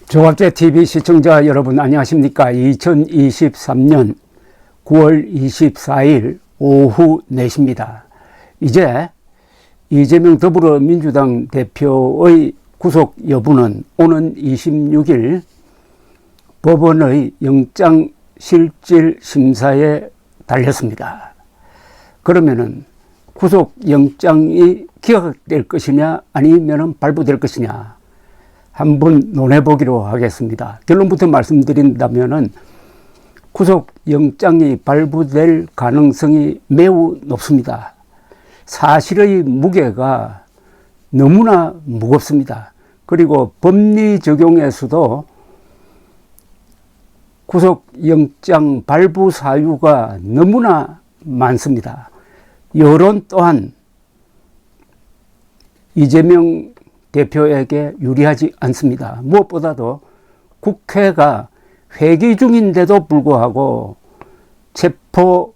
종합제TV 시청자 여러분 안녕하십니까. 2023년 9월 24일 오후 4시입니다. 이제 이재명 더불어민주당 대표의 구속 여부는 오는 26일 법원의 영장실질심사에 달렸습니다. 그러면은 구속영장이 기각될 것이냐 아니면 발부될 것이냐 한번 논해보기로 하겠습니다. 결론부터 말씀드린다면은 구속영장이 발부될 가능성이 매우 높습니다. 사실의 무게가 너무나 무겁습니다. 그리고 법리 적용에서도 구속영장 발부 사유가 너무나 많습니다. 여론 또한 이재명 대표에게 유리하지 않습니다. 무엇보다도 국회가 회기 중인데도 불구하고 체포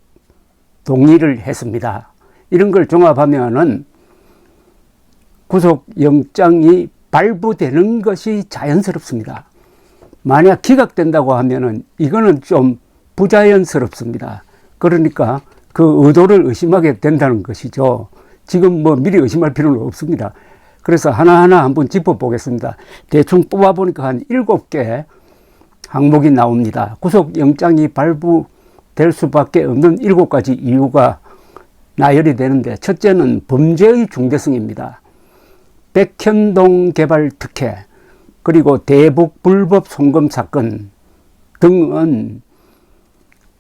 동의를 했습니다. 이런 걸 종합하면은 구속영장이 발부되는 것이 자연스럽습니다. 만약 기각된다고 하면은 이거는 좀 부자연스럽습니다. 그러니까 그 의도를 의심하게 된다는 것이죠. 지금 뭐 미리 의심할 필요는 없습니다. 그래서 하나하나 한번 짚어보겠습니다. 대충 뽑아보니까 한 7개 항목이 나옵니다. 구속영장이 발부될 수밖에 없는 7가지 이유가 나열이 되는데, 첫째는 범죄의 중대성입니다. 백현동 개발 특혜, 그리고 대북 불법 송금 사건 등은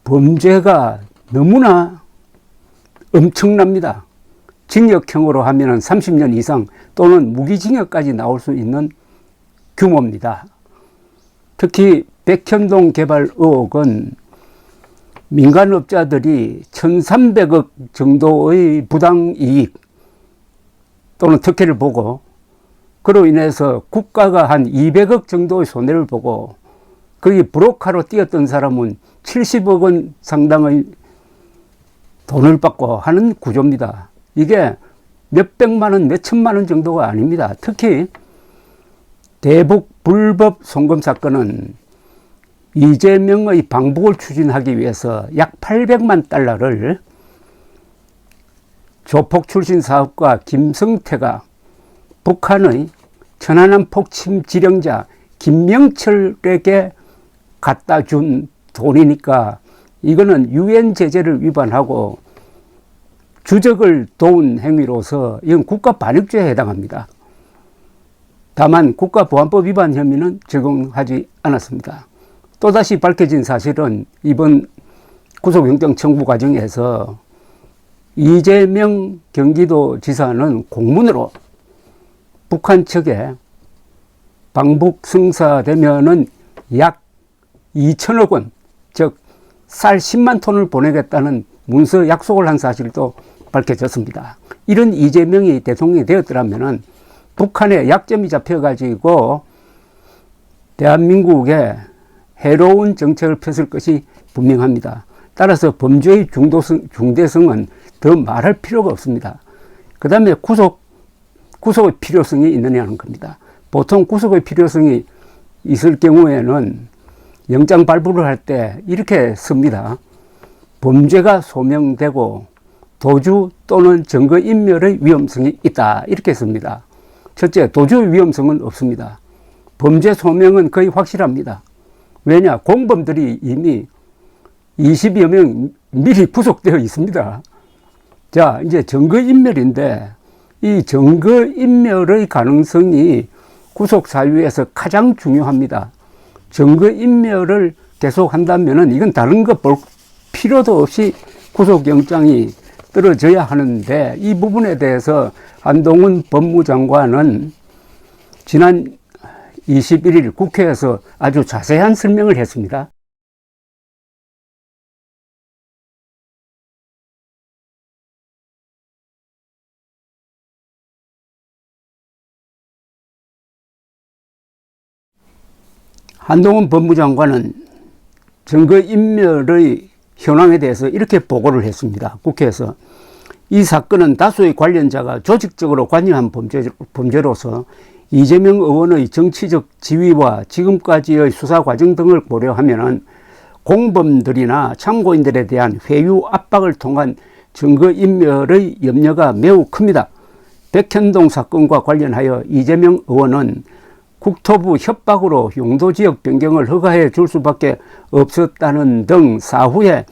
범죄가 너무나 엄청납니다. 징역형으로 하면 30년 이상 또는 무기징역까지 나올 수 있는 규모입니다. 특히 백현동 개발 의혹은 민간업자들이 1300억 정도의 부당이익 또는 특혜를 보고 그로 인해서 국가가 한 200억 정도의 손해를 보고 거기 브로커로 뛰었던 사람은 70억 원 상당의 돈을 받고 하는 구조입니다. 이게 몇백만 원, 몇천만 원 정도가 아닙니다. 특히 대북 불법 송금 사건은 이재명의 방북을 추진하기 위해서 약 800만 달러를 조폭 출신 사업가 김성태가 북한의 천안함 폭침 지령자 김명철에게 갖다 준 돈이니까 이거는 유엔 제재를 위반하고 주적을 도운 행위로서 이건 국가반역죄에 해당합니다. 다만 국가보안법 위반 혐의는 적용하지 않았습니다. 또다시 밝혀진 사실은 이번 구속영장 청구 과정에서 이재명 경기도지사는 공문으로 북한 측에 방북 성사되면은 약 2천억 원, 즉 쌀 10만 톤을 보내겠다는 문서 약속을 한 사실도 밝혀졌습니다. 이런 이재명이 대통령이 되었더라면은 북한에 약점이 잡혀가지고 대한민국에 해로운 정책을 폈을 것이 분명합니다. 따라서 범죄의 중대성은 더 말할 필요가 없습니다. 그 다음에 구속의 필요성이 있느냐는 겁니다. 보통 구속의 필요성이 있을 경우에는 영장 발부를 할 때 이렇게 씁니다. 범죄가 소명되고 도주 또는 증거인멸의 위험성이 있다, 이렇게 씁니다. 첫째, 도주의 위험성은 없습니다. 범죄 소명은 거의 확실합니다. 왜냐? 공범들이 이미 20여 명 미리 구속되어 있습니다. 자, 이제 증거인멸인데 이 증거인멸의 가능성이 구속 사유에서 가장 중요합니다. 증거인멸을 계속 한다면은 이건 다른 거 볼 필요도 없이 구속영장이 떨어져야 하는데, 이 부분에 대해서 한동훈 법무장관은 지난 21일 국회에서 아주 자세한 설명을 했습니다. 한동훈 법무장관은 증거인멸의 현황에 대해서 이렇게 보고를 했습니다. 국회에서 이 사건은 다수의 관련자가 조직적으로 관여한 범죄로서 이재명 의원의 정치적 지위와 지금까지의 수사 과정 등을 고려하면 공범들이나 참고인들에 대한 회유 압박을 통한 증거인멸의 염려가 매우 큽니다. 백현동 사건과 관련하여 이재명 의원은 국토부 협박으로 용도지역 변경을 허가해 줄 수밖에 없었다는 등 사후에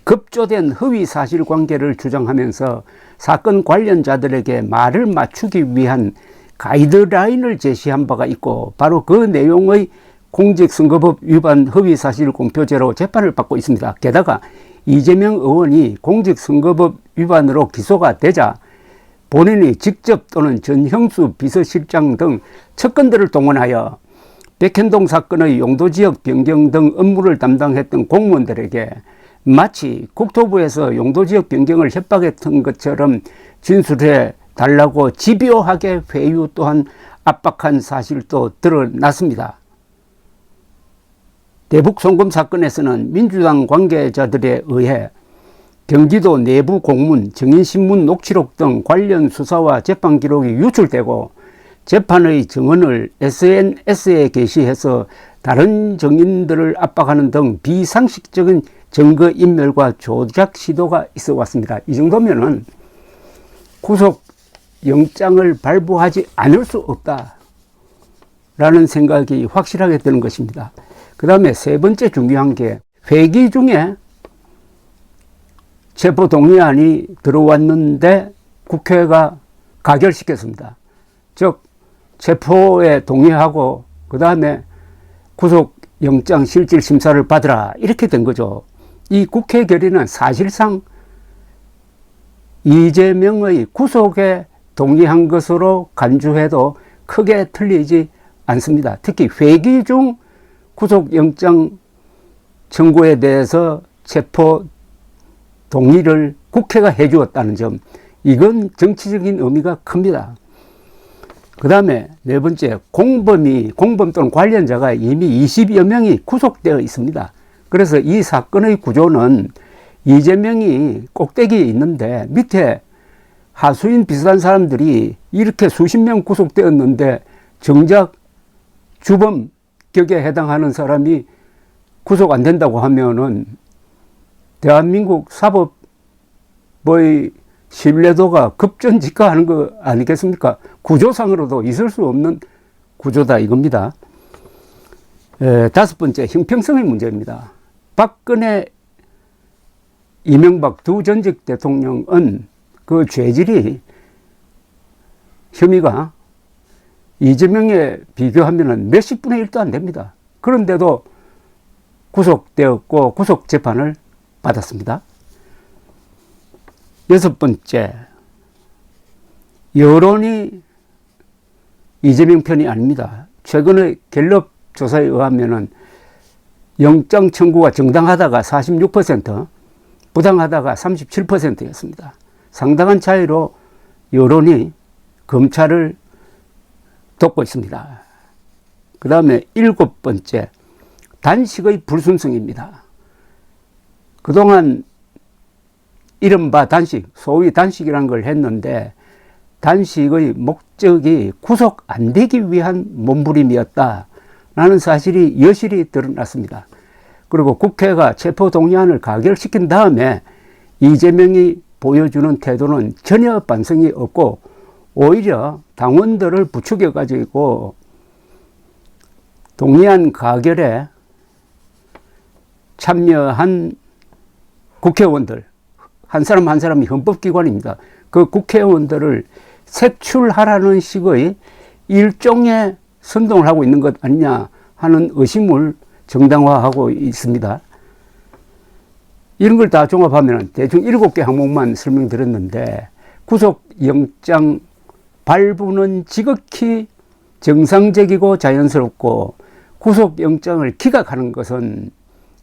급조된 허위 사실관계를 주장하면서 사건 관련자들에게 말을 맞추기 위한 가이드라인을 제시한 바가 있고, 바로 그 내용의 공직선거법 위반 허위사실 공표죄로 재판을 받고 있습니다. 게다가 이재명 의원이 공직선거법 위반으로 기소가 되자 본인이 직접 또는 전형수 비서실장 등 측근들을 동원하여 백현동 사건의 용도지역 변경 등 업무를 담당했던 공무원들에게 마치 국토부에서 용도지역 변경을 협박했던 것처럼 진술해 달라고 집요하게 회유 또한 압박한 사실도 드러났습니다. 대북 송금 사건에서는 민주당 관계자들에 의해 경기도 내부 공문, 증인신문 녹취록 등 관련 수사와 재판 기록이 유출되고 재판의 증언을 SNS에 게시해서 다른 증인들을 압박하는 등 비상식적인 증거인멸과 조작 시도가 있어 왔습니다. 이 정도면은 구속영장을 발부하지 않을 수 없다라는 생각이 확실하게 드는 것입니다. 그 다음에 세 번째 중요한 게, 회기 중에 체포동의안이 들어왔는데 국회가 가결시켰습니다. 즉 체포에 동의하고 그 다음에 구속영장 실질심사를 받으라, 이렇게 된 거죠. 이 국회 결의는 사실상 이재명의 구속에 동의한 것으로 간주해도 크게 틀리지 않습니다. 특히 회기 중 구속영장 청구에 대해서 체포 동의를 국회가 해주었다는 점, 이건 정치적인 의미가 큽니다. 그 다음에 네 번째, 공범 또는 관련자가 이미 20여 명이 구속되어 있습니다. 그래서 이 사건의 구조는 이재명이 꼭대기에 있는데 밑에 하수인 비슷한 사람들이 이렇게 수십 명 구속되었는데 정작 주범격에 해당하는 사람이 구속 안 된다고 하면은 대한민국 사법의 신뢰도가 급전직하하는 거 아니겠습니까? 구조상으로도 있을 수 없는 구조다, 이겁니다. 다섯 번째, 형평성의 문제입니다. 박근혜, 이명박 두 전직 대통령은 그 죄질이, 혐의가 이재명에 비교하면 몇십 분의 1도 안 됩니다. 그런데도 구속되었고 구속재판을 받았습니다. 여섯 번째, 여론이 이재명 편이 아닙니다. 최근의 갤럽 조사에 의하면 영장 청구가 정당하다가 46%, 부당하다가 37%였습니다. 상당한 차이로 여론이 검찰을 돕고 있습니다. 그 다음에 일곱 번째, 단식의 불순성입니다. 그동안 이른바 단식, 소위 단식이라는 걸 했는데 단식의 목적이 구속 안 되기 위한 몸부림이었다라는 사실이 여실히 드러났습니다. 그리고 국회가 체포동의안을 가결시킨 다음에 이재명이 보여주는 태도는 전혀 반성이 없고 오히려 당원들을 부추겨 가지고 동의안 가결에 참여한 국회의원들, 한 사람 한 사람이 헌법기관입니다. 그 국회의원들을 색출하라는 식의 일종의 선동을 하고 있는 것 아니냐 하는 의심을 정당화하고 있습니다. 이런 걸 다 종합하면 대충 7개 항목만 설명드렸는데, 구속영장 발부는 지극히 정상적이고 자연스럽고 구속영장을 기각하는 것은,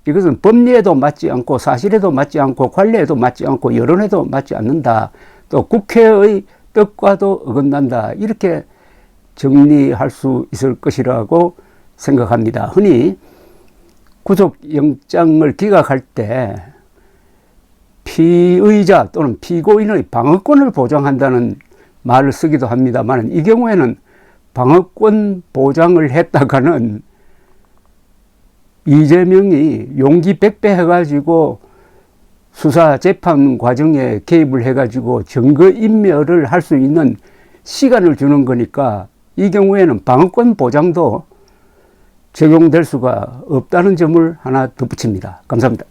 이것은 법리에도 맞지 않고 사실에도 맞지 않고 관례에도 맞지 않고 여론에도 맞지 않는다, 또 국회의 뜻과도 어긋난다, 이렇게 정리할 수 있을 것이라고 생각합니다. 흔히 구속영장을 기각할 때 피의자 또는 피고인의 방어권을 보장한다는 말을 쓰기도 합니다만, 이 경우에는 방어권 보장을 했다가는 이재명이 용기 백배 해가지고 수사 재판 과정에 개입을 해가지고 증거인멸을 할 수 있는 시간을 주는 거니까 이 경우에는 방어권 보장도 적용될 수가 없다는 점을 하나 덧붙입니다. 감사합니다.